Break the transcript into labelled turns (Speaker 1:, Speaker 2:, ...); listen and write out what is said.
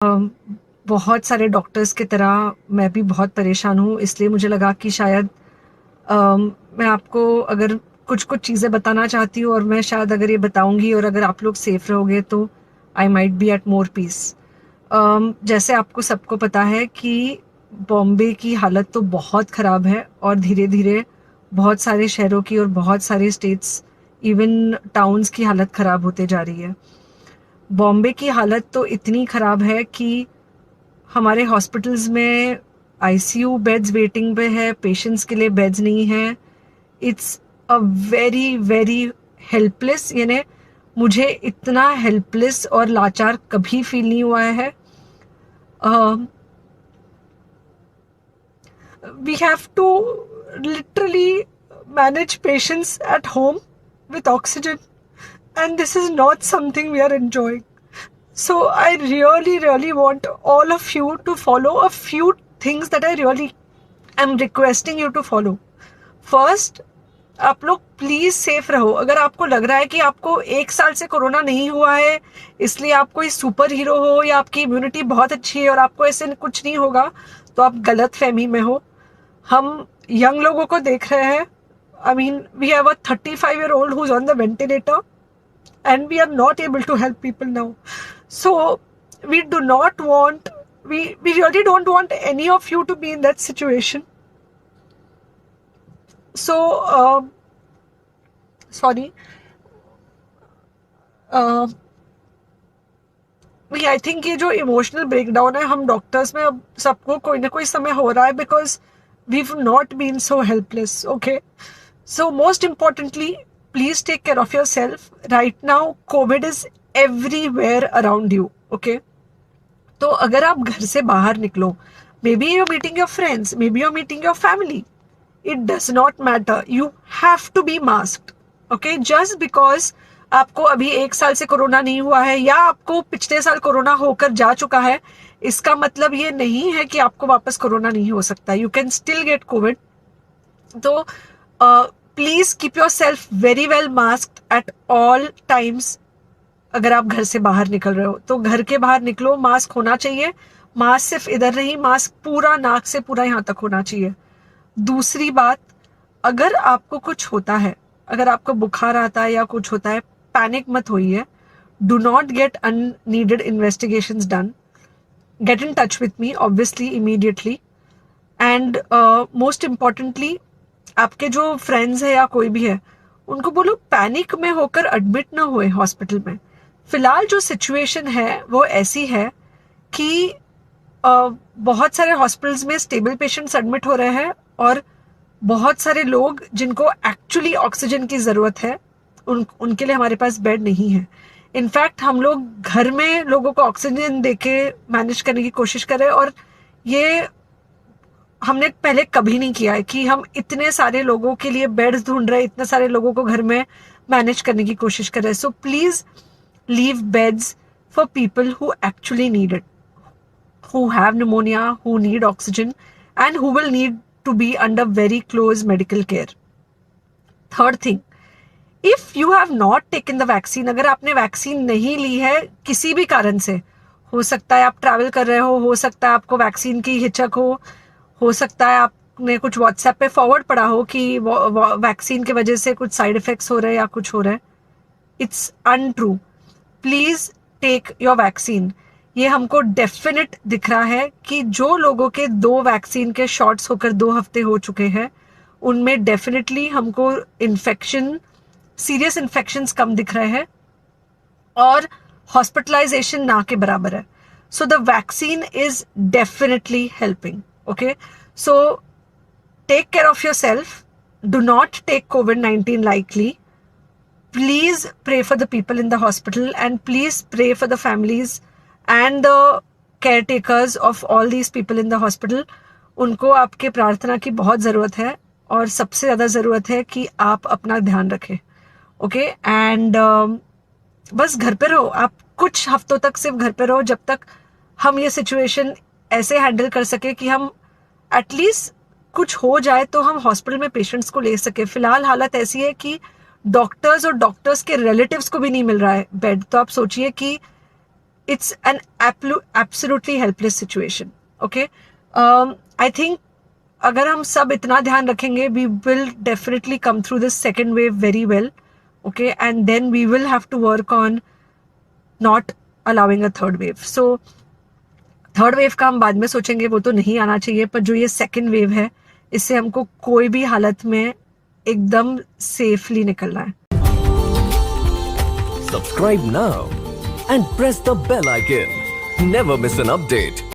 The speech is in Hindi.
Speaker 1: अम, बहुत सारे डॉक्टर्स की तरह मैं भी बहुत परेशान हूँ, इसलिए मुझे लगा कि शायद मैं आपको अगर कुछ-कुछ चीज़ें बताना चाहती हूँ और मैं शायद अगर ये बताऊँगी और अगर आप लोग सेफ रहोगे तो I might be at more peace. जैसे आपको सबको पता है कि बॉम्बे की हालत तो बहुत ख़राब है और धीरे-धीरे बहुत सारे शहरों की और बहुत सारे स्टेट्स, इवन टाउन्स की हालत ख़राब होते जा रही है। बॉम्बे की हालत तो इतनी ख़राब है कि हमारे हॉस्पिटल्स में आईसीयू बेड्स वेटिंग पे है, पेशेंट्स के लिए बेड्स नहीं है। It's a very very helpless, यानी मुझे इतना हेल्पलेस और लाचार कभी फील नहीं हुआ है। We have to literally manage patients at home with oxygen, and this is not something we are enjoying. So I really, really want all of you to follow a few things that I really am requesting you to follow. First, आप लोग प्लीज सेफ रहो। अगर आपको लग रहा है कि आपको एक साल से कोरोना नहीं हुआ है इसलिए आप कोई सुपर हीरो हो या आपकी इम्यूनिटी बहुत अच्छी है और आपको ऐसे कुछ नहीं होगा, तो आप गलत फहमी में हो। हम यंग लोगों को देख रहे हैं। I mean we have a 35-year-old who's on the ventilator and we are not able to help people now. So we do not want, we really don't want any of you to be in that situation. So sorry, we I think ये जो इमोशनल ब्रेकडाउन है हम डॉक्टर्स में अब सबको कोई ना कोई समय हो रहा है, because we've not been so helpless. Okay, so most importantly, please take care of yourself. Right now COVID is everywhere around you. Okay, तो अगर आप घर से बाहर निकलो, may be you're meeting your friends, maybe you're meeting your family, it does not matter, you have to be masked. Okay, just because आपको अभी एक साल से कोरोना नहीं हुआ है या आपको पिछले साल कोरोना होकर जा चुका है, इसका मतलब ये नहीं है कि आपको वापस कोरोना नहीं हो सकता। You can still get COVID. तो please keep yourself very well masked at all times. अगर आप घर से बाहर निकल रहे हो तो घर के बाहर निकलो, मास्क होना चाहिए। मास्क सिर्फ इधर नहीं, मास्क पूरा नाक से पूरा यहाँ तक होना चाहिए। दूसरी बात, अगर आपको कुछ होता है, अगर आपको बुखार आता है या कुछ होता है, पैनिक मत होइए। Do not get unneeded investigations done. Get in touch with me obviously immediately. And most importantly, आपके जो फ्रेंड्स है या कोई भी है उनको बोलो पैनिक में होकर एडमिट ना हुए हॉस्पिटल में। फिलहाल जो सिचुएशन है वो ऐसी है कि बहुत सारे हॉस्पिटल्स में स्टेबल पेशेंट्स एडमिट हो रहे हैं और बहुत सारे लोग जिनको एक्चुअली ऑक्सीजन की ज़रूरत है उनके लिए हमारे पास बेड नहीं है। इनफैक्ट हम लोग घर में लोगों को ऑक्सीजन देके मैनेज करने की कोशिश करें, और ये हमने पहले कभी नहीं किया है कि हम इतने सारे लोगों के लिए बेड्स ढूंढ रहे हैं, इतने सारे लोगों को घर में मैनेज करने की कोशिश कर रहे हैं। So please leave beds for people who actually need it, who have pneumonia, who need oxygen, and who will need to be under very close medical care. Third thing, if you have not taken the vaccine, अगर आपने वैक्सीन नहीं ली है किसी भी कारण से, हो सकता है आप ट्रैवल कर रहे हो सकता है आपको वैक्सीन की हिचक हो सकता है आपने कुछ व्हाट्सएप पे फॉरवर्ड पढ़ा हो कि वैक्सीन की वजह से कुछ साइड इफेक्ट्स हो रहे हैं या कुछ हो रहा है। It's untrue. Please take your vaccine. ये हमको डेफिनेट दिख रहा है कि जो लोगों के 2 वैक्सीन के शॉट्स होकर 2 हफ्ते हो चुके हैं उनमें डेफिनेटली हमको इन्फेक्शन, सीरियस इन्फेक्शंस कम दिख रहे हैं और हॉस्पिटलाइजेशन ना के बराबर है। So the vaccine is definitely helping. Okay, so take care of yourself, do not take COVID-19 lightly. Please pray for the people in the hospital and please pray for the families and the caretakers of all these people in the hospital. उनको आपके प्रार्थना की बहुत ज़रूरत है और सबसे ज़्यादा ज़रूरत है कि आप अपना ध्यान रखें। ओके, एंड बस घर पे रहो। आप कुछ हफ्तों तक सिर्फ घर पे रहो जब तक हम ये सिचुएशन ऐसे हैंडल कर सके कि हम एटलीस्ट कुछ हो जाए तो हम हॉस्पिटल में पेशेंट्स को ले सके। फिलहाल हालत ऐसी है कि डॉक्टर्स और डॉक्टर्स के रिलेटिव्स को भी नहीं मिल रहा है बेड। तो आप सोचिए कि it's an absolutely helpless situation. Okay, I think अगर हम सब इतना ध्यान रखेंगे, we will definitely come through this second wave very well. Okay, and then we will have to work on not allowing a third wave. So third wave का हम बाद में सोचेंगे, वो तो नहीं आना चाहिए, पर जो ये सेकेंड वेव है, इससे हमको कोई भी हालत में एकदम सेफली निकलना है.
Speaker 2: Subscribe now and press the bell icon. Never miss an update.